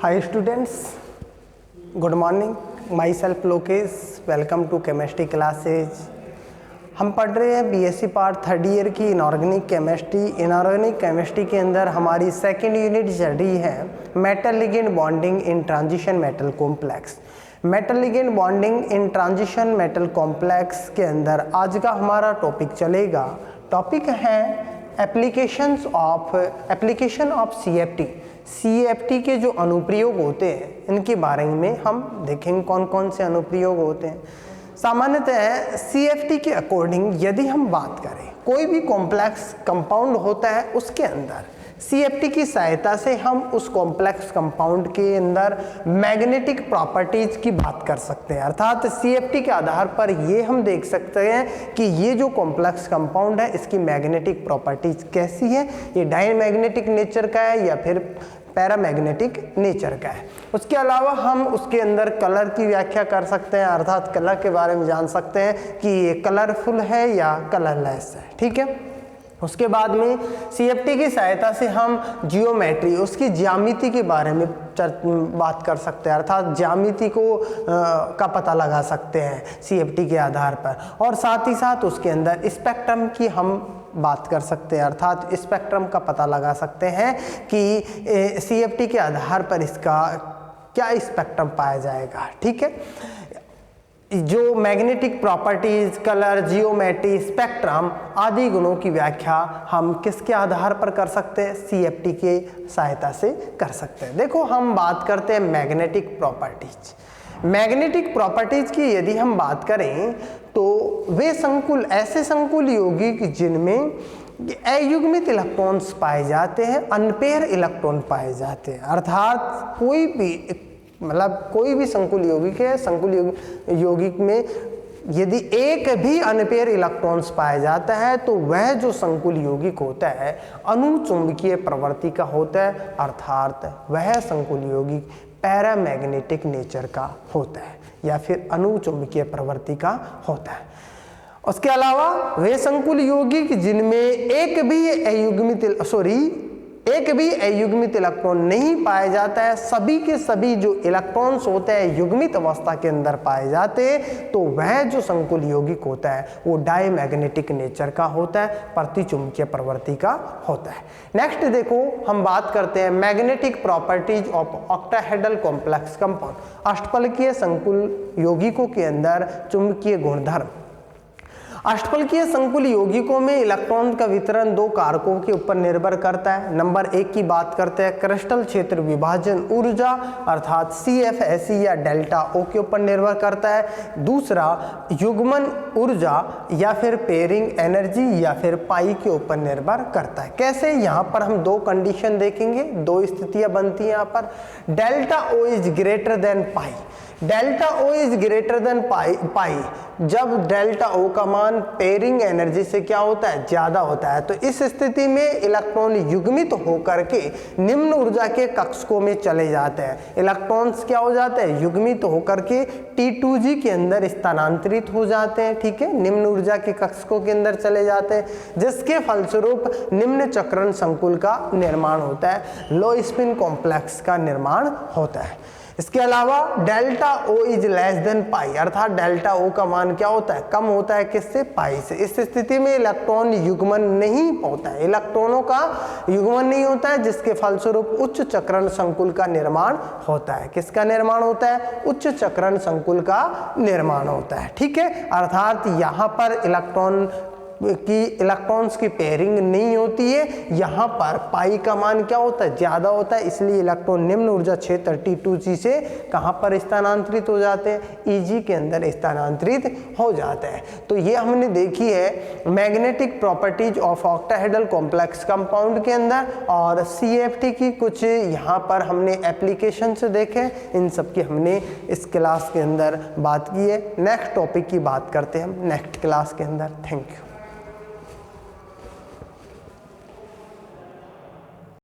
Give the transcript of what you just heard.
Hi students, good morning. Myself Lokesh. Welcome to chemistry classes. हम पढ़ रहे हैं बीएससी पार्ट थर्ड ईयर की इनऑर्गेनिक केमिस्ट्री। इनऑर्गेनिक केमिस्ट्री के अंदर हमारी सेकेंड यूनिट चल रही है metal ligand bonding in transition metal complex. Metal ligand bonding in transition metal complex के अंदर आज का हमारा टॉपिक चलेगा। टॉपिक है एप्लीकेशन ऑफ CFT के जो अनुप्रयोग होते हैं इनके बारे में हम देखेंगे कौन कौन से अनुप्रयोग होते हैं। सामान्यतः CFT के अकॉर्डिंग यदि हम बात करें, कोई भी कॉम्प्लेक्स कंपाउंड होता है उसके अंदर CFT की सहायता से हम उस कॉम्प्लेक्स कंपाउंड के अंदर मैग्नेटिक प्रॉपर्टीज की बात कर सकते हैं। अर्थात CFT के आधार पर ये हम देख सकते हैं कि ये जो कॉम्प्लेक्स कंपाउंड है इसकी मैग्नेटिक प्रॉपर्टीज कैसी है, ये डायमैग्नेटिक नेचर का है या फिर पैरामैग्नेटिक नेचर का है। उसके अलावा हम उसके अंदर कलर की व्याख्या कर सकते हैं, अर्थात कलर के बारे में जान सकते हैं कि ये कलरफुल है या कलरलेस है। ठीक है। उसके बाद में CFT की सहायता से हम जियोमेट्री, उसकी ज्यामिति के बारे में बात कर सकते हैं, अर्थात ज्यामिति को का पता लगा सकते हैं CFT के आधार पर। और साथ ही साथ उसके अंदर स्पेक्ट्रम की हम बात कर सकते हैं, अर्थात स्पेक्ट्रम का पता लगा सकते हैं कि CFT के आधार पर इसका क्या स्पेक्ट्रम पाया जाएगा। ठीक है। जो magnetic properties, colour, geometry, spectrum आदि गुणों की व्याख्या हम किसके आधार पर कर सकते हैं, CFT के सहायता से कर सकते हैं। देखो हम बात करते हैं मैग्नेटिक प्रॉपर्टीज। मैग्नेटिक प्रॉपर्टीज की यदि हम बात करें तो वे संकुल, ऐसे संकुल यौगिक जिनमें अयुग्मित इलेक्ट्रॉन्स पाए जाते हैं, अनपेयर इलेक्ट्रॉन पाए जाते हैं। अर्थात कोई भी संकुल यौगिक है, संकुल यौगिक में यदि एक भी अनपेयर इलेक्ट्रॉन्स पाया जाता है तो वह जो संकुल यौगिक होता है अनुचुंबकीय प्रवृत्ति का होता है, अर्थात वह संकुल यौगिक पैरामैग्नेटिक नेचर का होता है या फिर अनुचुंबकीय प्रवृत्ति का होता है। उसके अलावा वे संकुल यौगिक जिनमें एक भी अयुग्मित इलेक्ट्रॉन नहीं पाया जाता है, सभी के सभी जो इलेक्ट्रॉन्स होते हैं युग्मित अवस्था के अंदर पाए जाते हैं, तो वह जो संकुल यौगिक होता है वो डायमैग्नेटिक नेचर का होता है, प्रतिचुंबकीय प्रवृत्ति का होता है। नेक्स्ट देखो हम बात करते हैं magnetic properties of octahedral complex compound. अष्टफलकीय संकुल यौगिकों के अंदर चुंबकीय गुणधर्म। अष्टफलकीय संकुल यौगिकों में इलेक्ट्रॉन का वितरण दो कारकों के ऊपर निर्भर करता है। नंबर 1 की बात करते हैं क्रिस्टल क्षेत्र विभाजन ऊर्जा, अर्थात CFSE या डेल्टा O के ऊपर निर्भर करता है। दूसरा युग्मन ऊर्जा या फिर पेयरिंग एनर्जी या फिर पाई के ऊपर निर्भर करता है। कैसे, यहाँ पर हम दो कंडीशन देखेंगे, दो स्थितियां बनती हैं यहाँ पर। Delta O is greater than pi. Delta O is greater than pi जब डेल्टा O का मान पेयरिंग एनर्जी से क्या होता है, ज्यादा होता है, तो इस स्थिति में इलेक्ट्रॉन युग्मित होकर के निम्न ऊर्जा के कक्षकों में चले जाते हैं। इलेक्ट्रॉन्स क्या हो जाते हैं, युग्मित होकर के T2G के अंदर स्थानांतरित हो जाते हैं। ठीक है, निम्न ऊर्जा के कक्षकों के अंदर चले जाते हैं, जिसके फलस्वरूप निम्न चक्रण संकुल का निर्माण होता है, लो स्पिन कॉम्प्लेक्स का निर्माण होता है। इसके अलावा delta O is less than pi, अर्थात डेल्टा O का मान क्या होता है, कम होता है, किससे, पाई से। इस स्थिति में इलेक्ट्रॉन युग्मन नहीं होता है, इलेक्ट्रॉनों का युग्मन नहीं होता है, जिसके फलस्वरूप उच्च चक्रण संकुल का निर्माण होता है। किसका निर्माण होता है, उच्च चक्रण संकुल का निर्माण होता है। ठीक है, अर्थात यहाँ पर इलेक्ट्रॉन्स की पेयरिंग नहीं होती है, यहाँ पर पाई का मान क्या होता है, ज्यादा होता है, इसलिए इलेक्ट्रॉन निम्न ऊर्जा क्षेत्र T2G से कहाँ पर स्थानांतरित हो जाते हैं, EG के अंदर स्थानांतरित हो जाते हैं। तो ये हमने देखी है magnetic properties of octahedral complex compound के अंदर, और CFT की कुछ यहाँ पर हमने एप्लीकेशन से देखे, इन सब की हमने इस क्लास के अंदर बात की है। नेक्स्ट टॉपिक की बात करते हैं हम नेक्स्ट क्लास के अंदर। Thank you.